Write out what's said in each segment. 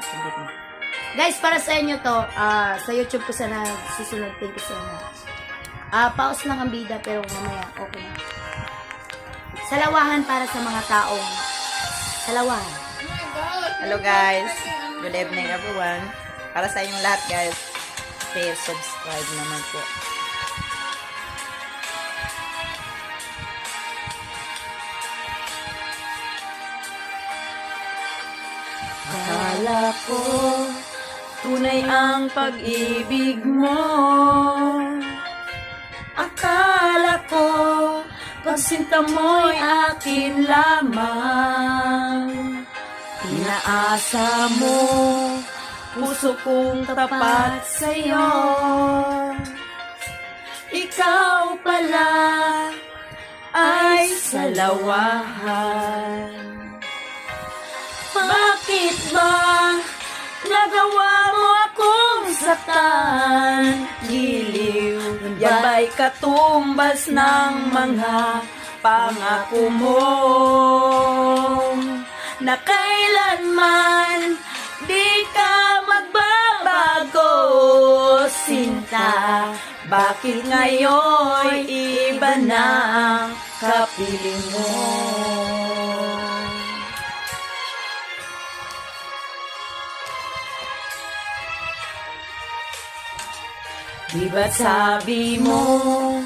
Sundot mo. Guys, para sa inyo to, sa YouTube ko sana susunod. Thank you so much. Pause lang ang bida, pero mamaya, okay na. Salawahan para sa mga taong salawahan. Hello guys. Good evening everyone. Para sa inyong lahat guys, please subscribe naman po. Akala ko tunay ang pag-ibig mo. Akala ko pagsinta mo'y akin lamang. Inaasa mo puso kong tapat sa'yo. Ikaw pala ay salawahan. Bakit ba nagawa mo akong saktan? Giliw, yan ba'y katumbas ng mga pangako mo? Na kailanman di ka magbabago, sinta. Bakit ngayon iba na ang kapiling mo? Di ba't sabi mo,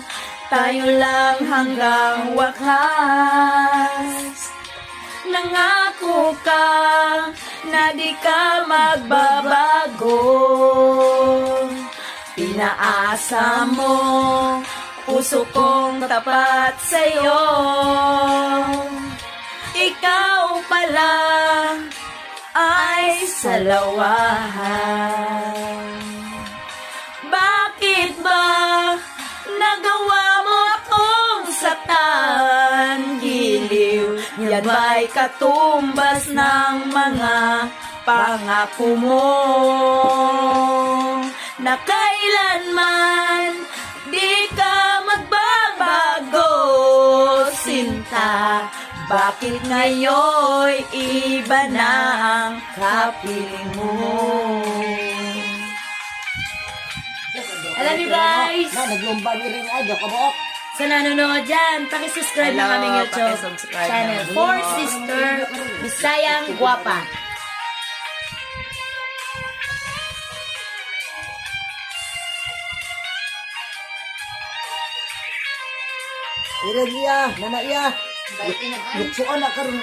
tayo lang hanggang wakas? Nangako ka na di ka magbabago. Pinaasa mo, puso kong tapat sa'yo. Ikaw pala ay salawahan. Bakit ba nagawa mo akong saktan? Giliw, yan ba'y katumbas ng mga pangako mo? Na kailanman di ka magbabago, sinta. Bakit ngayon iba na ang kapiling mo? Alam niyo guys, Naglumba niyo rin ay, do kabok. sa nanonood dyan, pakisubscribe ng aming YouTube pakisubscribe channel. naman. For Sister Bisayang Guwapa. Ira niya, nana iya. Luksuan na karon.